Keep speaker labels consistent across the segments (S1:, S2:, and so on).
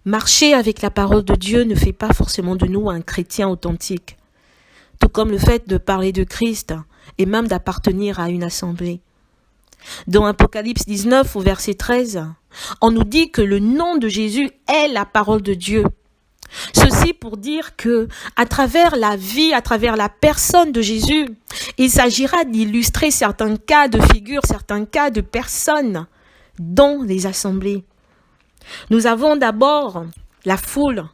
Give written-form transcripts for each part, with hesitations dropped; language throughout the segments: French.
S1: Marcher avec la parole de Dieu ne fait pas forcément de nous un chrétien authentique, tout comme le fait de parler de Christ et même d'appartenir à une assemblée. Dans Apocalypse 19 au verset 13, on nous dit que le nom de Jésus est la parole de Dieu. Ceci pour dire que, à travers la vie, à travers la personne de Jésus, il s'agira d'illustrer certains cas de figure, certains cas de personnes dans les assemblées. Nous avons d'abord la foule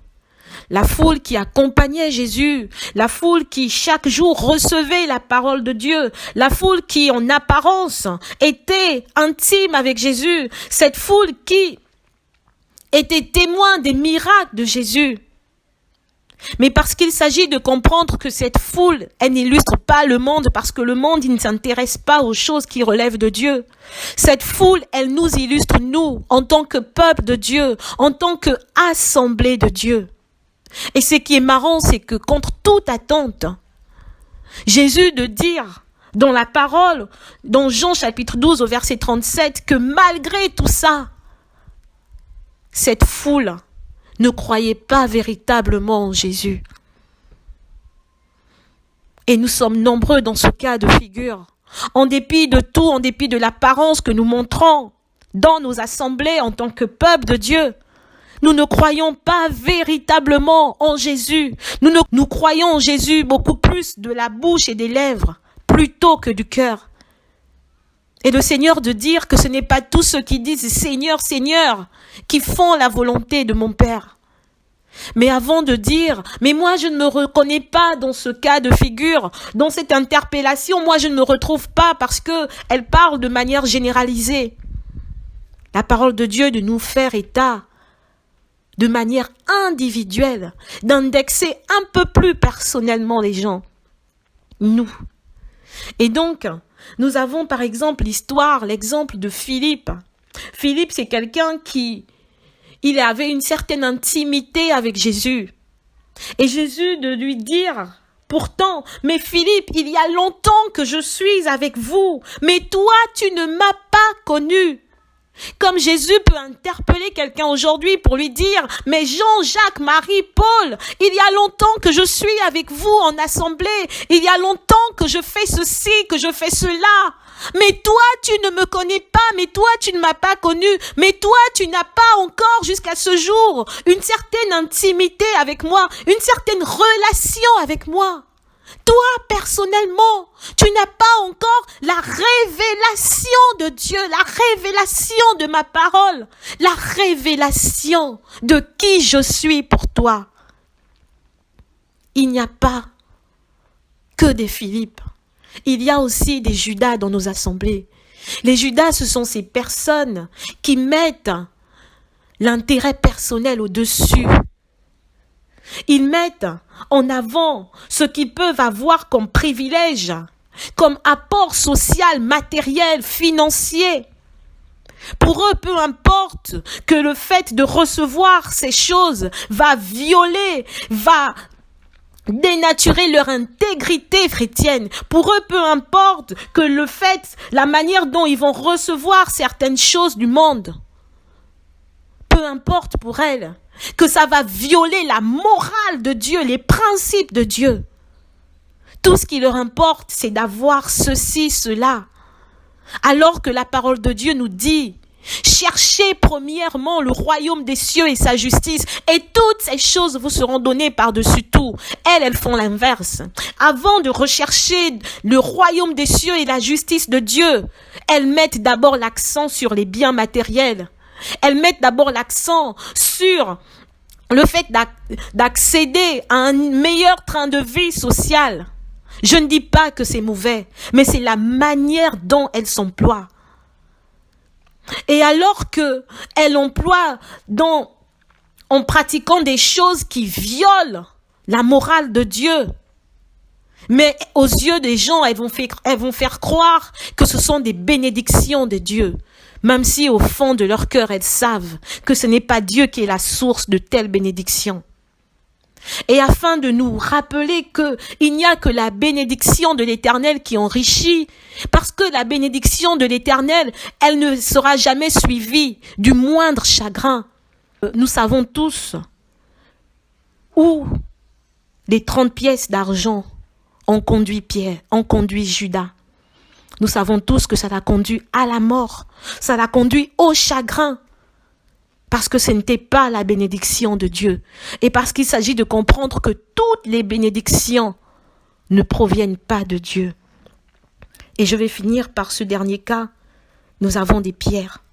S1: qui accompagnait Jésus, la foule qui chaque jour recevait la parole de Dieu, la foule qui en apparence était intime avec Jésus, cette foule qui était témoin des miracles de Jésus. Mais parce qu'il s'agit de comprendre que cette foule, elle n'illustre pas le monde parce que le monde, il ne s'intéresse pas aux choses qui relèvent de Dieu. Cette foule, elle nous illustre, nous, en tant que peuple de Dieu, en tant qu'assemblée de Dieu. Et ce qui est marrant, c'est que contre toute attente, Jésus de dire dans la parole, dans Jean chapitre 12 au verset 37, que malgré tout ça, cette foule ne croyait pas véritablement en Jésus. Et nous sommes nombreux dans ce cas de figure. En dépit de tout, en dépit de l'apparence que nous montrons dans nos assemblées en tant que peuple de Dieu, nous ne croyons pas véritablement en Jésus. Nous croyons en Jésus beaucoup plus de la bouche et des lèvres, plutôt que du cœur. Et le Seigneur de dire que ce n'est pas tous ceux qui disent « Seigneur, Seigneur » qui font la volonté de mon Père. Mais avant de dire « Mais moi je ne me reconnais pas dans ce cas de figure, dans cette interpellation, moi je ne me retrouve pas parce que elle parle de manière généralisée. » La parole de Dieu de nous faire état de manière individuelle, d'indexer un peu plus personnellement les gens, nous. Et donc, nous avons par exemple l'exemple de Philippe. Philippe, c'est quelqu'un il avait une certaine intimité avec Jésus. Et Jésus de lui dire, pourtant, mais Philippe, il y a longtemps que je suis avec vous, mais toi, tu ne m'as pas connu. Comme Jésus peut interpeller quelqu'un aujourd'hui pour lui dire, mais Jean, Jacques, Marie, Paul, il y a longtemps que je suis avec vous en assemblée, il y a longtemps que je fais ceci, que je fais cela. Mais toi, tu ne me connais pas, mais toi, tu ne m'as pas connu, mais toi, tu n'as pas encore jusqu'à ce jour une certaine intimité avec moi, une certaine relation avec moi. Toi, personnellement, tu n'as pas encore la révélation de Dieu, la révélation de ma parole, la révélation de qui je suis pour toi. Il n'y a pas que des Philippe. Il y a aussi des Judas dans nos assemblées. Les Judas, ce sont ces personnes qui mettent l'intérêt personnel au-dessus. Ils mettent en avant ce qu'ils peuvent avoir comme privilège, comme apport social, matériel, financier. Pour eux, peu importe que le fait de recevoir ces choses va violer, va dénaturer leur intégrité chrétienne. Pour eux, peu importe que le fait, la manière dont ils vont recevoir certaines choses du monde, peu importe pour elles, que ça va violer la morale de Dieu, les principes de Dieu. Tout ce qui leur importe, c'est d'avoir ceci, cela. Alors que la parole de Dieu nous dit, cherchez premièrement le royaume des cieux et sa justice, et toutes ces choses vous seront données par-dessus tout. Elles font l'inverse. Avant de rechercher le royaume des cieux et la justice de Dieu, elles mettent d'abord l'accent sur les biens matériels. Elles mettent d'abord l'accent sur le fait d'accéder à un meilleur train de vie social. Je ne dis pas que c'est mauvais, mais c'est la manière dont elles s'emploient. Et alors qu'elles emploient en pratiquant des choses qui violent la morale de Dieu, mais aux yeux des gens, elles vont faire croire que ce sont des bénédictions de Dieu. Même si au fond de leur cœur, elles savent que ce n'est pas Dieu qui est la source de telles bénédictions. Et afin de nous rappeler qu'il n'y a que la bénédiction de l'Éternel qui enrichit, parce que la bénédiction de l'Éternel, elle ne sera jamais suivie du moindre chagrin. nous savons tous où les 30 pièces d'argent ont conduit Pierre, ont conduit Judas. Nous savons tous que ça l'a conduit à la mort, ça l'a conduit au chagrin, parce que ce n'était pas la bénédiction de Dieu, et parce qu'il s'agit de comprendre que toutes les bénédictions ne proviennent pas de Dieu. Et je vais finir par ce dernier cas. Nous avons des Pierres.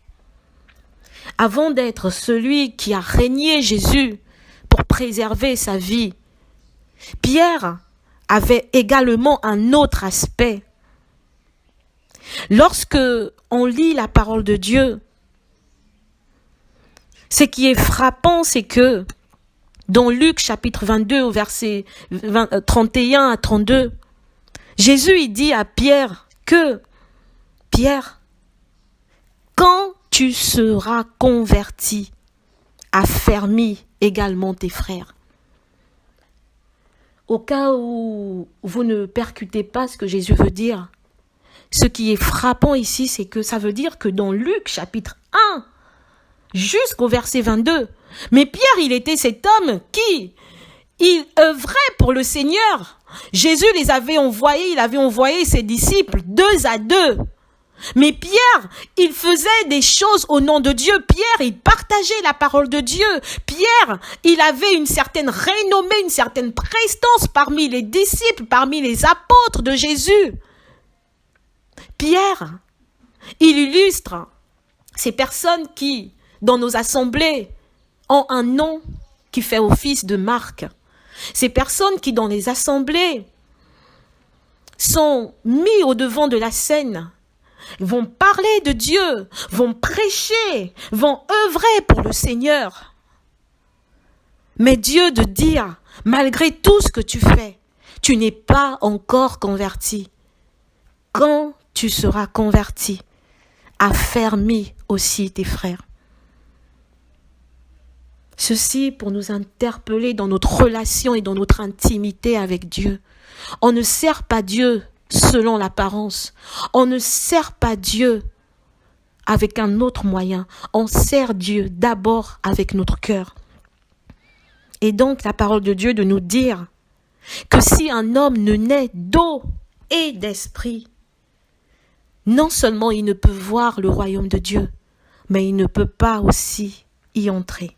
S1: Avant d'être celui qui a régné Jésus pour préserver sa vie, Pierre avait également un autre aspect. Lorsque on lit la parole de Dieu, ce qui est frappant, c'est que dans Luc chapitre 22 au verset 31 à 32, Jésus il dit à Pierre que Pierre, quand tu seras converti, affermis également tes frères. Au cas où vous ne percutez pas ce que Jésus veut dire, ce qui est frappant ici, c'est que ça veut dire que dans Luc chapitre 1, jusqu'au verset 22, mais Pierre, il était cet homme qui, il œuvrait pour le Seigneur. Jésus les avait envoyés, il avait envoyé ses disciples 2 à 2. Mais Pierre, il faisait des choses au nom de Dieu. Pierre, il partageait la parole de Dieu. Pierre, il avait une certaine renommée, une certaine prestance parmi les disciples, parmi les apôtres de Jésus. Pierre, il illustre ces personnes qui, dans nos assemblées, ont un nom qui fait office de marque. Ces personnes qui, dans les assemblées, sont mis au devant de la scène, vont parler de Dieu, vont prêcher, vont œuvrer pour le Seigneur. Mais Dieu de dire, malgré tout ce que tu fais, tu n'es pas encore converti. Quand tu seras converti, affermis aussi tes frères. Ceci pour nous interpeller dans notre relation et dans notre intimité avec Dieu. On ne sert pas Dieu selon l'apparence. On ne sert pas Dieu avec un autre moyen. On sert Dieu d'abord avec notre cœur. Et donc la parole de Dieu de nous dire que si un homme ne naît d'eau et d'esprit, non seulement il ne peut voir le royaume de Dieu, mais il ne peut pas aussi y entrer.